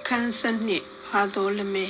အခန်း7ဘာတော်လမဲ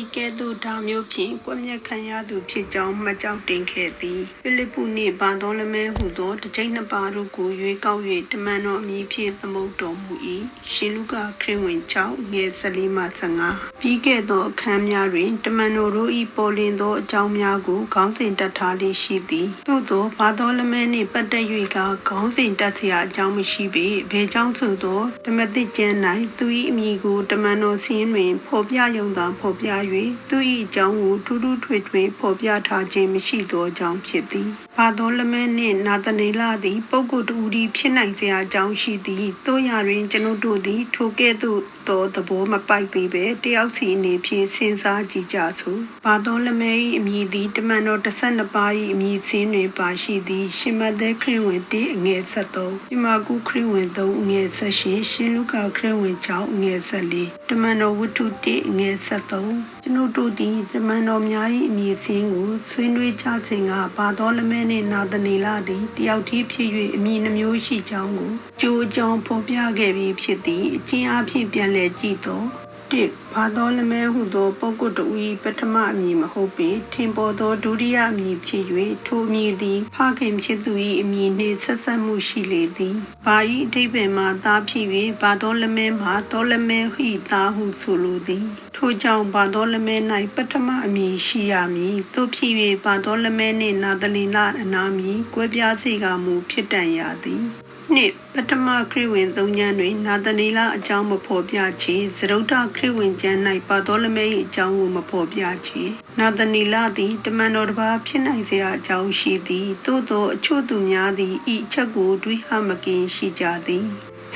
ဤကဲ့သို့ဒါမျိုးဖြင့်ကွက်မြက်ခံရသူဖြစ်ကြောင်းမှတ်ကြောက်တင်ခဲ့သည်ဖိလိပ္ပုနှင့်ဘာတော်လမဲဟုသောတစ်ကျိပ်နှစ်ပါးတို့ကိုရွေးကောက်၍တမန်တော်အမည်ဖြင့်သမုတ်တော်မူ၏ရှင်လုကာခရစ်ဝင်6ငယ်14မှ15ပြီးခဲ့သောအခန်းများတွင်တမန်တော်တို့၏ပေါ်လင်သောအကြောင်းများကိုခေါင်းစဉ်တက်ထားလေးရှိသည်သို့သောဘာတော်လမဲနှင့်ပတ်သက်၍ကခေါင်းစဉ်တက်เสียအကြောင်းမရှိပေဘယ်ကြောင့်ဆိုသောဓမ္မသစ်ကျမ်း၌သူ၏အမည်ကိုတမန်တော်စီးတွင်ဖော်ပြရုံသာဖော်ပြ၍သူ၏အကြောင်းကိုထူးထူးထွေထွေဖော်ပြထားခြင်းမရှိသောကြောင့်ဖြစ်သည်ဘာတော်လမဲနှင့်နာသနေလသည်ပုဂ္ဂိုလ်တူသည်ဖြစ်နိုင်စရာအကြောင်းရှိသည်တို့ရာတွင်ကျွန်ုပ်တို့သည်ထိုကဲ့သို့သောသဘောမပိုက်သေးပဲတယောက်စီအနေဖြင့်စဉ်းစားကြည့်ကြစို့ဘာတော်လမဲ၏အမည်သည်တမန်တော်12ပါး၏အမည်စင်းတွင်ပါရှိသည်ရှင်မသက်ခရစ်ဝင်1အငယ်73ရှင်မာကုခရစ်ဝင်3အငယ်18ရှင်လုကာခရစ်ဝင်6အငယ်14တမန်တော်ဝတ္ထု1အငယ်73ကျွန်ုပ်တို့သည်တမန်တော်များ၏အမည်စင်းကိုဆွေးနွေးကြစဉ်ကဘာတော်လမဲနှင့်နာသနေလသည်တယောက်တည်းဖြစ်၍အမည်နှမျိုးရှိကြောင်းကိုကြိုးကြောင်းဖော်ပြခဲ့ပြီးဖြစ်သည်အချင်းအဖြစ်ပြန်လည်ကြည့်သောဘာတော်လမဲဟုသောပုဂ္ဂိုလ်တူ၏ပထမအမည်မဟုတ်ပေထင်ပေါ်သောဒုတိယအမည်ဖြစ်၍ထိုအမည်သည်ဖခင်ဖြစ်သူ၏အမည်နှင့်ဆက်ဆက်မှုရှိလေသည်ဘာ၏အဓိပ္ပာယ်မှာသားဖြစ်၍ဘာတော်လမဲမှာတော်လမဲဟိသားဟုဆိုလိုသည်ထိုကြောင့်ဘာတော်လမဲ၌ပထမအမည်ရှိရမည်သို့ဖြစ်၍ဘာတော်လမဲနှင့်နာသနေလအနာမည်ကွဲပြားစေကမူဖြစ်တန်ရသည်နှစ်ပထမခရစ်ဝင်3ညတွင်နာသနေလအကြောင်းမဖော်ပြချေသရုတ်ထခရစ်ဝင်ကျမ်း၌ဘာတော်လမဲ၏အကြောင်းကိုမဖော်ပြချေနာသနေလသည်တမန်တော်တစ်ပါးဖြစ်နိုင်စရာအကြောင်းရှိသည်သို့သောအချို့သူများသည်ဤအချက်ကိုတွေးဟမကင်းရှိကြသည်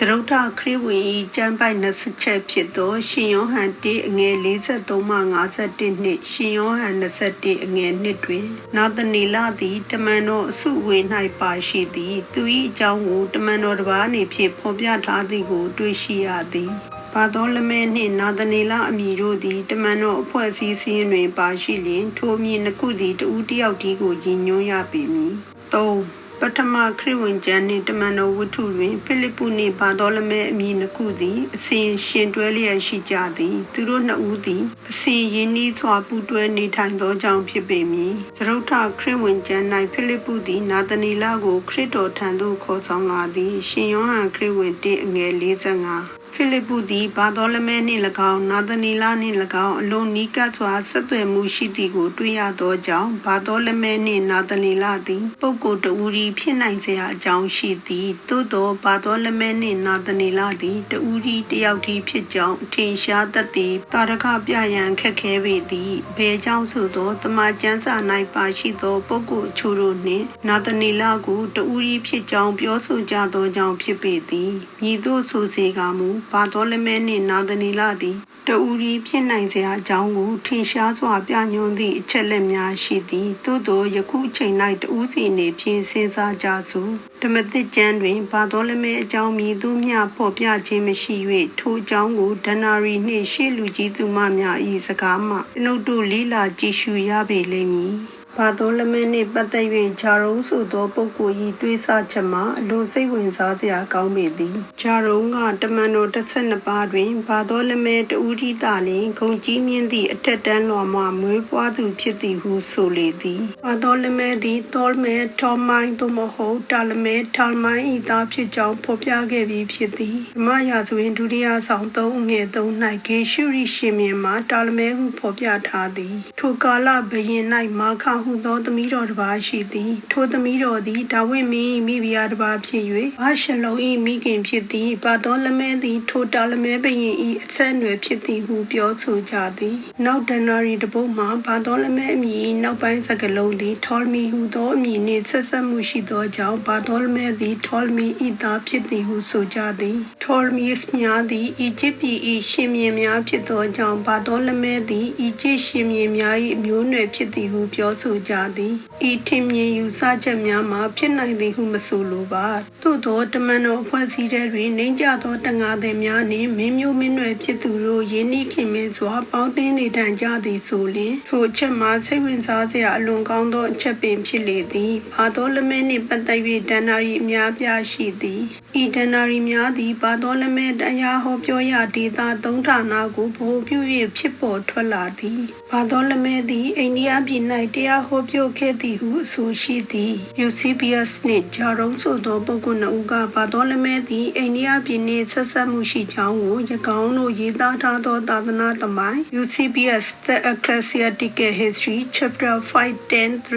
သရုတ်ထခရစ်ဝင်၏ကျမ်းပိုက်20ချက်ဖြစ်သောရှင်ယောဟန်1အငယ်43မှ51နှင့်ရှင်ယောဟန်21အငယ်1တွင်နာသနေလသည်တမန်တော်အစုဝေ၌ပါရှိသည်သူ၏အကြောင်းကိုတမန်တော်တစ်ပါးအနေဖြင့်ဖော်ပြထားသည်ကိုတွေ့ရှိရသည်ဘာတော်လမဲနှင့်နာသနေလအမည်တို့သည်တမန်တော်အဖွဲ့အစည်းစည်းတွင်ပါရှိလျင်ထိုအမည်နှစ်ခုသည်တဦးတစ်ယောက်တည်းကိုရည်ညွှန်းရပေမည်3ပထမခရစ်ဝင်ကျမ်းနှင့်တမန်တော်ဝတ္ထုတွင်ဖိလိပ္ပုနှင့်ဘာတော်လမဲအမည်နှစ်ခုသည်အစဉ်ရှင်တွဲလျက်ရှိကြသည်သူတို့နှစ်ဦးသည်အစဉ်ရင်းနှီးစွာပူးတွဲနေထိုင်သောကြောင့်ဖြစ်ပေမည်သရုတ်ထခရစ်ဝင်ကျမ်း၌ဖိလိပ္ပုသည်နာသနေလကိုခရစ်တော်ထံသို့ခေါ်ဆောင်လာသည်ရှင်ယောဟန်ခရစ်ဝင်1အငယ်45ဖိလိပ္ပုသည်ဘာတော်လမဲနှင့်၎င်းနာသနေလနှင့်၎င်းအလွန်နီးကပ်စွာဆက်သွယ်မှုရှိသည်ကိုတွေ့ရသောကြောင့်ဘာတော်လမဲနှင့်နာသနေလသည်ပုဂ္ဂိုလ်တဦး၏ဖြစ်နိုင်စရာအကြောင်းရှိသည်သို့သောဘာတော်လမဲနှင့်နာသနေလသည်တဦး၏တယောက်တည်းဖြစ်ကြောင်းအထင်ရှားတတ်သည်တာရကပြရန်ခက်ခဲပေသည်ဘယ်ကြောင့်ဆိုသောတမန်ကျမ်းစာ၌ပါရှိသောပုဂ္ဂိုလ်အချို့တို့နှင့်နာသနေလကိုတဦး၏ဖြစ်ကြောင်းပြောဆိုကြသောကြောင့်ဖြစ်ပေသည်မည်သို့ဆိုစေကမူဘာတော်လမဲနှင့်နာသနေလသည်တဦး၏ဖြစ်နိုင်စရာအကြောင်းကိုထင်ရှားစွာပြညွှန်းသည့်အချက်လက်များရှိသည်သို့သောယခုအချိန်၌တဦးစီနေဖြင့်စဉ်းစားကြစို့ဓမ္မသစ်ကျမ်းတွင်ဘာတော်လမဲအကြောင်းမည်သို့မျှဖော်ပြခြင်းမရှိ၍ထိုအကြောင်းကိုဒဏ္ဍာရီနှင့်ရှေ့လူကြီးသူမများ၏စကားမှကျွန်ုပ်တို့လေ့လာကြည့်ရှုရပေလိမ့်မည်ဘာတော်လမဲနှင့်ပတ်သက်၍ဂျာရုံဆိုသောပုဂ္ဂိုလ်၏တွေးဆချက်မှာအလွန်စိတ်ဝင်စားစရာကောင်းပေသည်ဂျာရုံကတမန်တော်12ပါးတွင်ဘာတော်လမဲတဦးထိသာလျှင်ဂုဏ်ကြီးမြင့်သည့်အထက်တန်းလွှာမှမွေးဖွားသူဖြစ်သည်ဟုဆိုလေသည်ဘာတော်လမဲသည်တောမဲထောမိုင်းသို့မဟုတ်တာလမဲထာမိုင်း၏သားဖြစ်ကြောင်းဖော်ပြခဲ့ပြီးဖြစ်သည်ဓမ္မရာဇဝင်ဒုတိယဆောင်3ငယ်3၌ဂေရှုရိရှင်မြင်းမှာတာလမဲဟုဖော်ပြထားသည်ထိုကာလဘုရင်၌မာခဟုသောသမီးတော်တစ်ပါးရှိသည်ထိုသမီးတော်သည်ဒါဝိမင်း၏မိဖုရားတစ်ပါးဖြစ်၍ဘာရှလုံ၏မိခင်ဖြစ်သည်ဘာတော်လမဲသည်ထိုတာလမဲဘုရင်၏အဆက်အနွယ်ဖြစ်သည်ဟုပြောဆိုကြသည်နောက်ဒဏ္ဍာရီတစ်ပုဒ်မှာဘာတော်လမဲအမည်နောက်ပိုင်းစကားလုံးသည်ထောလမီဟုသောအမည်နှင့်ဆက်ဆက်မှုရှိသောကြောင့်ဘာတော်လမဲသည်ထောလမီ၏သားဖြစ်သည်ဟုဆိုကြသည်ထောလမီများသည်အီဂျစ်ပြည်၏ရှင်မြင်းများဖြစ်သောကြောင့်ဘာတော်လမဲသည်အီဂျစ်ရှင်မြင်းများ၏မျိုးနွယ်ဖြစ်သည်ဟုပြောဆို ဆိုကြသည်ဤထင်မြင်ယူဆချက်များမှာဖြစ်နိုင်သည်ဟုမဆိုလိုပါသို့သောတမန်တော်အဖွဲ့အစည်းတွင်နှိမ့်ကြသောတန်ဃာသည်များနှင့်မင်းမျိုးမင်းနွယ်ဖြစ်သူတို့ယင်းနှခင်မင်းစွာပေါင်းတင်းနေထိုင်ကြသည်ဆိုလျှင်ထိုအချက်မှာစိတ်ဝင်စားစရာအလွန်ကောင်းသောအချက်ပင်ဖြစ်လေသည်ဘာသောလမဲနှင့်ပတ်သက်၍ဒဏ္ဍာရီအများပြားရှိသည်ဤဒဏ္ဍာရီများသည်ဘာသောလမဲတရားဟောပြောရာဒေသသုံးဌာနကိုဗဟိုပြု၍ဖြစ်ပေါ်ထွက်လာသည်ဘာသောလမဲသည်အိန္ဒိယပြည်၌တရားဟောပြောခဲ့သည်ဟုအဆိုရှိသည် UCBS နှင့်ဂျာရုံးဆိုသောပုဂ္ဂိုလ် 2 ဦးကဘာသောလမဲသည်အိန္ဒိယပြည်နှင့်ဆက်စပ်မှုရှိကြောင်းကို၎င်းတို့ရေးသားထားသောသာသနာသမိုင်း UCBS The Ecclesiastical History Chapter 5:10-3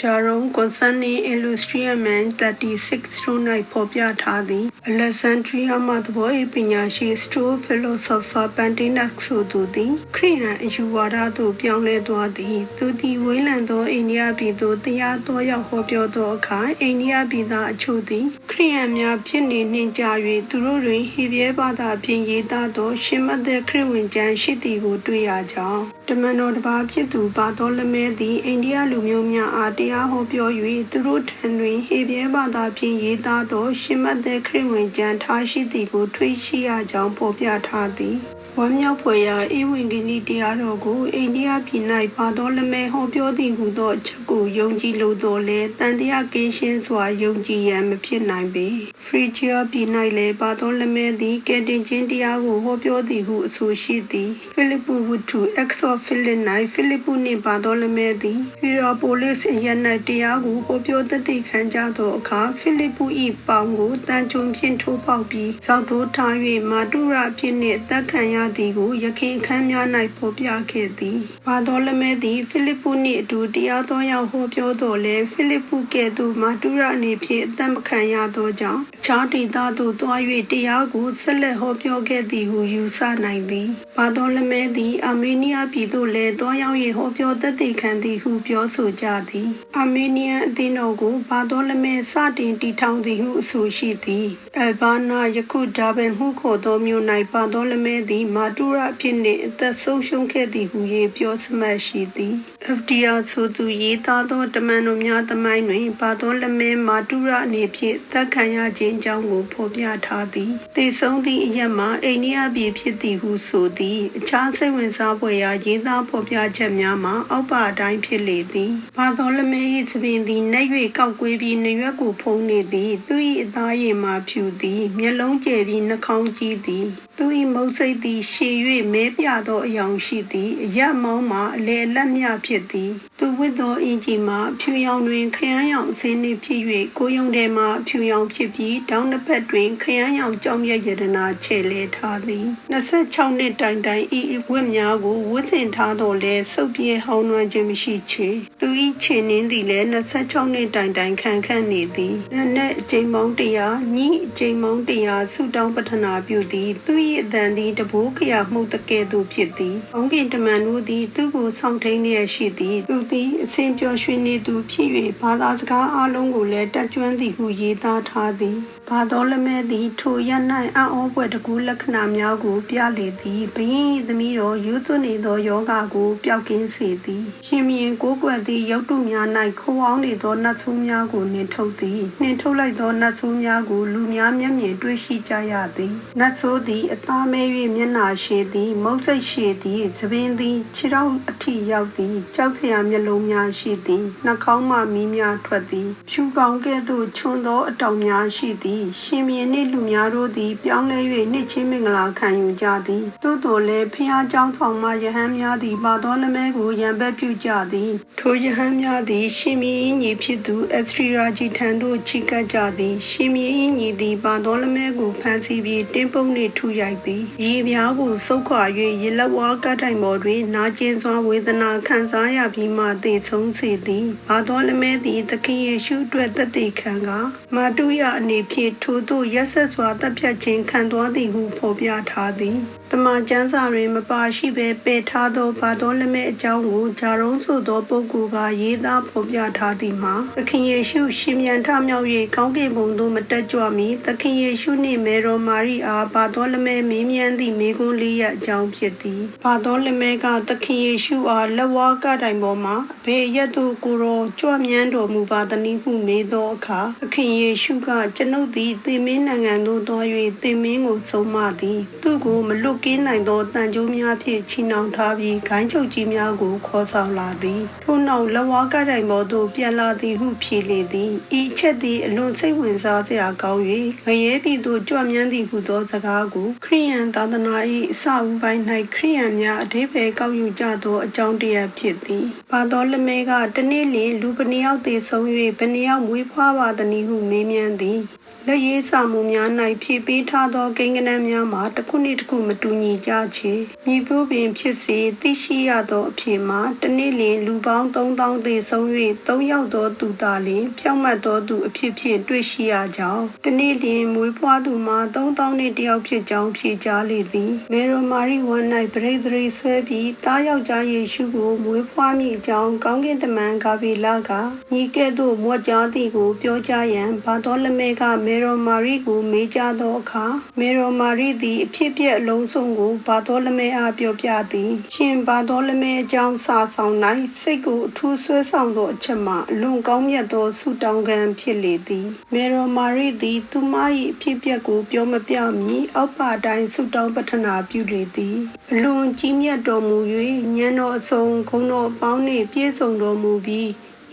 ဂျာရုံး Concerning Illustrious Man 36 ၌ဖော်ပြထားသည် Alexandria မှသဘော၏ပညာရှိ Stoic Philosopher Pantinax ဆိုသူသည်ခရစ်ယာန်အယူဝါဒသို့ပြောင်းလဲသွားသည်သူသည်ဝေးလံသောအိန္ဒိယပြည်သို့တရားတော်ရောက်ဟောပြောသောအခါအိန္ဒိယပြည်သားအချို့သည်ခရစ်ယာန်များဖြစ်နေနှင့်ကြ၍သူတို့တွင်ဟေဗြဲဘာသာဖြင့်ရေးသားသောရှင်းမသက်ခရစ်ဝင်ကျမ်းရှိသည်ကိုတွေ့ရကြောင်းတမန်တော်တစ်ပါးဖြစ်သူဘာသောလမဲသည်အိန္ဒိယလူမျိုးများအားတရားဟောပြော၍သူတို့ထံတွင်ဟေဗြဲဘာသာဖြင့်ရေးသားသောရှင်းမသက်ခရစ်ဝင်ကျမ်းထားရှိသည်ကိုတွေ့ရှိရကြောင်းဖော်ပြထားသည်ဝမ်းမြောက်ဖွယ်ရာဧဝံဂေလိတရားတော်ကိုအိန္ဒိယပြည်၌ဘာသောလမဲဟောပြောသည်ဟုသောအချက်ကိုယုံကြည်လို့တော်လဲတန်တရားကင်းရှင်းစွာယုံကြည်ရန်မဖြစ်နိုင်ပေဖရီဂျီယာပြည်၌လည်းဘာသောလမဲသည်ကယ်တင်ခြင်းတရားကိုဟောပြောသည်ဟုအဆိုရှိသည်ဖိလိပ္ပုဝတ္ထု Acts of Philip ၌ဖိလိပ္ပုနှင့်ဘာသောလမဲသည်ဟီရာပိုလစ်အရပ်၌တရားကိုဟောပြောတည်ခံကြသောအခါဖိလိပ္ပု၏ပေါင်ကိုတန်ကြုံဖြင့်ထိုးပေါက်ပြီးဇောက်ထိုးထား၍မာတုရအဖြစ်နှင့်အသက်ခံရသည်ကိုယခင်အခန်းများ၌ဖော်ပြခဲ့သည်ဘာသောလမဲသည်ဖိလိပ္ပုနှင့်အတူတရားတော်ရောက်ဟောပြောတော်လဲဖိလိပ္ပုကဲ့သို့မာတုရအနေဖြင့်အသက်မခံရသောကြောင့်အခြားဒေသသို့သွား၍တရားကိုဆက်လက်ဟောပြောခဲ့သည်ဟုယူဆနိုင်သည်ဘာသောလမဲသည်အာမေးနီးယားပြည်သို့လည်းသွားရောက်၍ဟောပြောသက်သေခံသည်ဟုပြောဆိုကြသည်အာမေးနီးယားအသင်းတော်ကိုဘာသောလမဲစတင်တည်ထောင်သည်ဟုအဆိုရှိသည်အယ်ဘာနာယခုဒါဗန်မှုခေါ်သောမြို့၌ဘာသောလမဲသည်မာတုရအဖြစ်နှင့်အသက်ဆုံးရှုံးခဲ့သည်ဟုပြောစမှတ်ရှိသည် FDR ဆိုသူရေးသားသောတမန်တော်များသမိုင်းတွင်ဘာသောလမဲမာတုရအနေဖြင့်သက်ခံရခြင်းအကြောင်းကိုဖော်ပြထားသည်သေဆုံးသည့်အရက်မှာအိန္ဒိယပြည်ဖြစ်သည်ဟုဆိုသည်အခြားစိတ်ဝင်စားဖွယ်ရာရေးသားဖော်ပြချက်များမှာအောက်ပါအတိုင်းဖြစ်လေသည်ဘာသောလမဲ၏သပင်သည်နှက်၍ကောက်ကွေးပြီးနရွက်ကိုဖုံးနေသည်သူ၏အသားရည်မှာဖြူသည်မျက်လုံးကျယ်ပြီးနှာခေါင်းကြီးသည်သူ၏မုတ်စိတ်သည်ရှည်၍မဲပြသောအယောင်ရှိသည်အရက်မောင်းမှာအလေလက်မြဖြစ်သည်သူဝတ်သောအင်ကြီးမှာဖြူရောင်တွင်ခရမ်းရောင်အစင်းနှင့်ဖြစ်၍ကိုယုံထဲမှာဖြူရောင်ဖြစ်ပြီးတောင်းတစ်ဖက်တွင်ခရမ်းရောင်ကြောင်မြတ်ရတနာချဲ့လဲထားသည်26နှစ်တိုင်တိုင်ဤဝတ်များကိုဝတ်ဆင်ထားတော်လဲစုပ်ပြေဟောင်းနှွမ်းခြင်းမရှိချေသူ၏ခြေနှင်းသည်လည်း26နှစ်တိုင်တိုင်ခန့်ခန့်နေသည်နက်နက်အချိန်ပေါင်း100ညအချိန်ပေါင်း100ဆုတောင်းပတ္ထနာပြုသည်သူ၏အသံသည်တဘိုးခရာမှုတကဲ့သို့ဖြစ်သည်ဘုံကင်တမန်တို့သည်သူ့ကိုဆောင်ထိန်လျက်ရှိသည်သူသည်အစဉ်ပျော်ရွှင်နေသူဖြစ်၍ဘာသာစကားအလုံးကိုလည်းတက်ကြွသည်ဟုရေးသားထားသည်ဘာသောလမဲသည်ထိုရ၌အံ့ဩဖွယ်တကူလက္ခဏာများကိုပြလေသည်ဘုရင်၏သမီးတော်ယူသွနေသောယောဂကိုပျောက်ကင်းစေသည်ရှင်မြင်းကိုးကွယ်သည့်ရုပ်တုများ၌ခိုးအောင်နေသောနတ်ဆိုးများကိုနှင်ထုတ်သည်နှင်ထုတ်လိုက်သောနတ်ဆိုးများကိုလူများမျက်မြင်တွေ့ရှိကြရသည်နတ်ဆိုးသည်အသားမဲ၍မျက်နှာရှည်သည်မုတ်စိတ်ရှည်သည်သပင်သည်ခြေထောက်အထိရောက်သည်ကြောက်စရာမျက်လုံးများရှိသည်နှာခေါင်းမှမီးများထွက်သည်ဖြူကောင်းကဲ့သို့ချွန်းသောအတောင်များရှိသည်ရှင်မြင်းနှင့်လူများတို့သည်ပြောင်းလဲ၍နှစ်ချင်းမင်္ဂလာခံယူကြသည်သို့တော်လည်းဖျားเจ้าဆောင်မှယဟန်များသည်ဘာသောလမဲကိုရံပက်ပြုကြသည်ထိုယဟန်များသည်ရှင်မြင်းညီဖြစ်သူအစထရာကြီးထံသို့ချီကပ်ကြသည်ရှင်မြင်းညီသည်ဘာသောလမဲကိုဖမ်းဆီးပြီးတင်းပုန်းနှင့်ထုရိုက်သည်ရေပြားကိုဆုတ်ခွာ၍ရေလက်ဝါးကတိုင်ပေါ်တွင်နာကျင်စွာဝေဒနာခံစားရပြီးမှသေဆုံးစေသည်ဘာသောလမဲသည်သခင်ယေရှုအတွက်သက်သေခံကမာတုရအနေဖြင့်ထိုသို့ရက်ဆက်စွာတပ်ဖြတ်ခြင်းခံသွားသည်ဟုဖော်ပြထားသည်တမန်ကျမ်းစာတွင်မပါရှိဘဲပယ်ထားသောဘာသောလမဲအကြောင်းကိုဂျာရုံးဆိုသောပုဂ္ဂိုလ်ကရေးသားဖော်ပြထားသည်မှာသခင်ယေရှုရှင်ပြန်ထမြောက်၍ကောင်းကင်ဘုံသို့မတက်ကြွမီသခင်ယေရှုနှင့်မေတော်မာရိအားဘာသောလမဲမေးမြန်းသည့်မေ ကွန်းလေးရအကြောင်းဖြစ်သည်ဘာတော်လမဲကသခင်ယေရှုအားလက်ဝါးကတိုင်ပေါ်မှာအဘေရက်သို့ကိုရောကြွမြန်းတော်မူပါသနည်းဟုမေးသောအခါသခင်ယေရှုကကျွန်ုပ်သည်သင်မင်းနိုင်ငံသို့သွား၍သင်မင်းကိုဆုံးမသည်သူကိုမလွတ်ကင်းနိုင်သောတန်ကြိုးများဖြင့်ချီနှောင်ထားပြီးဂိုင်းချုပ်ကြီးများကိုခေါ်ဆောင်လာသည်ထို့နောက်လက်ဝါးကတိုင်ပေါ်သို့ပြန်လာသည်ဟုဖြေလေသည်ဤအချက်သည်အလွန်စိတ်ဝင်စားစရာကောင်း၍ငရဲပြည်သို့ကြွမြန်းသည်ဟုသောစကားကိုခရိယန်သာသနာ၏အစဦးပိုင်း၌ခရိယန်များအဓိပ္ပာယ်ကောက်ယူကြသောအကြောင်းတရားဖြစ်သည်ဘာတော်လမဲကတနေ့လျှင်လူဘယ်နှယောက်သေဆုံး၍ဘယ်နှယောက်မွေးဖွားပါသနည်းဟုမေးမြန်းသည်လက်ရေးစာမှုများ၌ဖြည့်ပေးထားသောကိန်းဂဏန်းများမှာတစ်ခုနှင့်တစ်ခုမတူညီကြချေမည်သို့ပင်ဖြစ်စေသိရှိရသောအဖြစ်မှာတနေ့လျှင်လူပေါင်း3000သေဆုံး၍3ယောက်သောသူသာလျှင်ဖြောင့်မတ်သောသူအဖြစ်ဖြင့်တွေ့ရှိရကြောင်းတနေ့လျှင်မွေးဖွားသူမှာ3000နှင့်တယောက်ဖြစ်ကြောင်းဖြေကြားလေသည်မေရိုမာရီဝမ်း၌ပရိသေရီဆွဲပြီးတားယောက်ျားယေရှုကိုမွေးဖွားမိကြောင်းကောင်းကင်တမန်ဂါဗီလာကညီကဲ့သို့မွတ်ကြားသည်ကိုပြောကြားရန်ဘာတော်လမဲကမေရိုမာရီကိုမေးကြသောအခါမေရိုမာရီသည်အဖြစ်ပြက်အလုံးစုံကိုဘာတော်လမဲအားပြောပြသည်ရှင်ဘာတော်လမဲအကြောင်းစာဆောင်၌စိတ်ကိုအထူးဆွဲဆောင်သောအချက်မှာအလွန်ကောင်းမြတ်သောဆုတောင်းခံဖြစ်လေသည်မေရိုမာရီသည်သူမ၏အဖြစ်ပြက်ကိုပြောမပြမီအောက်ပါတိုင်းဆုတောင်းပတ္ထနာပြုလေသည်အလွန်ကြီးမြတ်တော်မူ၍ဉာဏ်တော်အစုံဂုဏ်တော်အပေါင်းနှင့်ပြည့်စုံတော်မူပြီး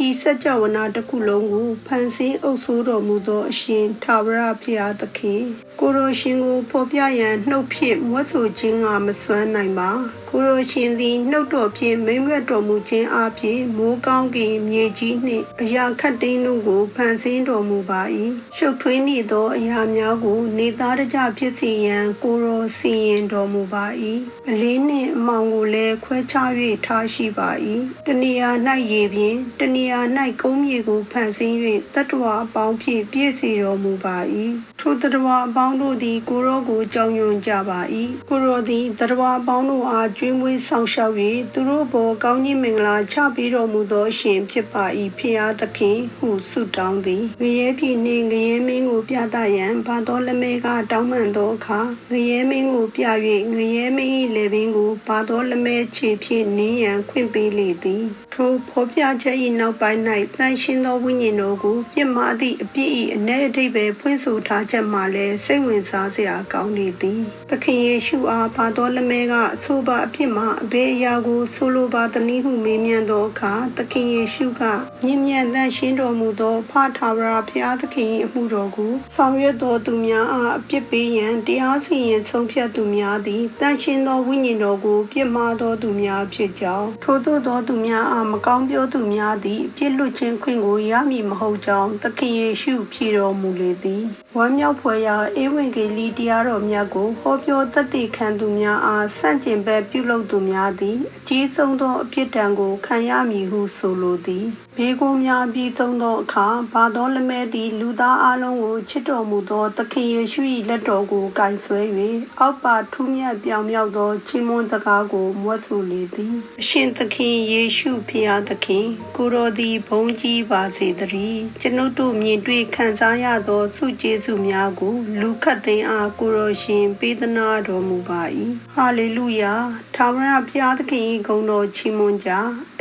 ဤစัจ java နာတစ်ခုလုံးကိုဖန်ဆင်းအုပ်စိုးတော်မူသောအရှင်ထာဝရဘုရားသခင်ကိုရိုရှင်ကိုဖော်ပြရန်နှုတ်ဖြင့်မွတ်ဆိုခြင်းကမစွမ်းနိုင်ပါကိုရိုရှင်သည်နှုတ်တော်ဖြင့်မိန့်မြတ်တော်မူခြင်းအပြင်မိုးကောင်းကင်မြေကြီးနှင့်အရာခတ်သိမ်းတို့ကိုဖန်ဆင်းတော်မူပါ၏ရှုပ်ထွေးနေသောအရာများကိုနေသားတကြဖြစ်စေရန်ကိုရိုစီရင်တော်မူပါ၏အလေးနှင့်အမောင်ကိုလည်းခွဲခြား၍ထားရှိပါ၏တနေရာ၌ရေပြင်တနေရာ၌ကုန်းမြေကိုဖန်ဆင်း၍တတ္တဝါအပေါင်းဖြင့်ပြည့်စေတော်မူပါ၏ထိုတတ္တဝါအပေါင်းတို့သည်ကိုရောကိုကြောင်းရွံ့ကြပါ၏ကိုရောသည်တတ္တဝါအပေါင်းတို့အားကျွေးမွေးဆောင်ရှောက်၍သူတို့ဘောကောင်းကြီးမင်္ဂလာချပေးတော်မူသောအရှင်ဖြစ်ပါ၏ဖျားသခင်ဟုဆုတောင်းသည်ငရဲပြည်နှင့်ငရဲမင်းကိုပြသရန်ဘာတော်လမဲကတောင်းပန်သောအခါငရဲမင်းကိုပြ၍ငရဲမင်း၏လေပင်ကိုဘာတော်လမဲခြေဖြင့်နင်းရန်ခွင့်ပေးလေသည်ထိုဖော်ပြချက်၏နောက်ပိုင်း၌တန်ရှင်းသောဝိညာဉ်တော်ကိုပြစ်မှားသည့်အပြစ်၏အ내အဓိပ္ပာယ်ဖွင့်ဆိုထားချက်မှလည်းစိတ်ဝင်စားစရာကောင်းနေသည်သခင်ယေရှုအားဘာတော်လမဲကအဆိုပါအဖြစ်မှအဘယ်အရာကိုဆိုလိုပါသနည်းဟုမေးမြန်းသောအခါသခင်ယေရှုကမြင့်မြတ်တန်ရှင်းတော်မူသောဖထာဝရဘုရားသခင်၏အမှုတော်ကိုဆောင်ရွက်တော်သူများအားအပြစ်ပေးရန်တရားစီရင်ဆုံးဖြတ်သူများသည်တန်ရှင်းသောဝိညာဉ်တော်ကိုပြစ်မှားတော်သူများဖြစ်ကြောင်းထိုသို့သောသူများအားမကောင်းပြောသူများသည်ပြစ်လွတ်ခြင်းခွင့်ကိုရမည်မဟုတ်ကြောင်းသခင်ယေရှုဖြေတော်မူလေသည်ဝမ်းမြောက်ဖွယ်ရာဧဝံဂေလိတရားတော်များကိုဟောပြောသက်သေခံသူများအားဆန့်ကျင်ဘက်ပြုလုပ်သူများသည်အကြီးဆုံးသောအပြစ်ဒဏ်ကိုခံရမည်ဟုဆိုလိုသည်ဘေးကိုများပြီးဆုံးသောအခါဘာတော်လမဲသည်လူသားအလုံးကိုချစ်တော်မူသောသခင်ယေရှု၏လက်တော်ကိုကင်ဆွဲ၍အောက်ပါထူးမြတ်ပြောင်မြောက်သောချီးမွမ်းစကားကိုမွတ်ဆိုလေသည်အရှင်သခင်ယေရှုဖျားသခင်ကိုတော်သည်ဘုန်းကြီးပါစေတည်းကျွန်ုပ်တို့မြင်တွေ့ခံစားရသောဆုကျေးဇူးများကိုလူခတ်သိမ်းအားကိုတော်ရှင်ပေးသနာတော်မူပါ၏ဟာလေလုယာထာဝရဘုရားသခင်၏ဂုဏ်တော်ချီးမွမ်းကြ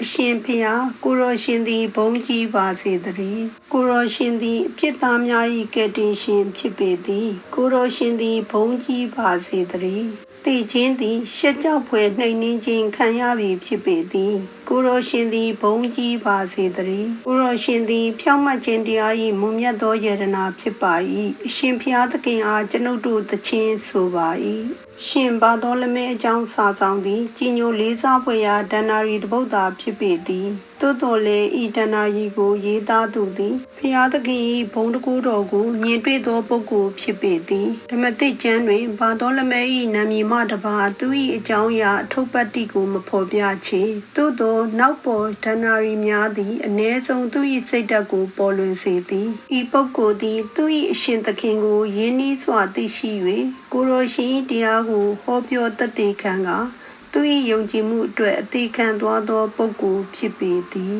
အရှင်ဖျားကိုတော်ရှင်သည်ဘုန်းကြီးပါစေတည်းကိုတော်ရှင်သည်အပြစ်သားများ၏ကယ်တင်ရှင်ဖြစ်ပေသည်ကိုတော်ရှင်သည်ဘုန်းကြီးပါစေတည်းသိခြင်းသည်ရှက်ကြောက်ဖွယ်နှိမ်နင်းခြင်းခံရပြီဖြစ်ပေသည်ကိုတော်ရှင်သည်ဘုန်းကြီးပါစေတည်းကိုတော်ရှင်သည်ဖြောင့်မတ်ခြင်းတရား၏မွန်မြတ်သောယတနာဖြစ်ပါ၏အရှင်ဖျားသခင်အားကျွန်ုပ်တို့သခြင်းဆိုပါ၏ရှင်ဘာတော်လမဲအကြောင်းစာဆောင်သည်ကြီးညိုလေးစားဖွယ်ရာဒဏ္ဍာရီတစ်ပုဒ်သာဖြစ်ပေသည်သို့တော်လည်းဤဒဏ္ဍာရီကိုရေးသားသူသည်ဖျားသခင်၏ဘုန်းတကူတော်ကိုမြင်တွေ့သောပုဂ္ဂိုလ်ဖြစ်ပေသည်ဓမ္မတိကျမ်းတွင်ဘာတော်လမဲ၏နာမည်မှတပါသူ၏အကြောင်းအရာအထုပ်ပတ်တိကိုမဖော်ပြချေသို့သောနောက်ပေါ်ဒဏ္ဍာရီများသည်အ ਨੇ ဆုံးသူ၏စိတ်ဓာတ်ကိုပေါ်လွင်စေသည်ဤပုဂ္ဂိုလ်သည်သူ၏အရှင်သခင်ကိုယဉ်နီးစွာသိရှိ၍ကိုတော်ရှင်၏တရားကိုဟောပြောသက်သေခံကသူ၏ယုံကြည်မှုအတွက်အသေးခံသွားသောပုဂ္ဂိုလ်ဖြစ်ပေသည်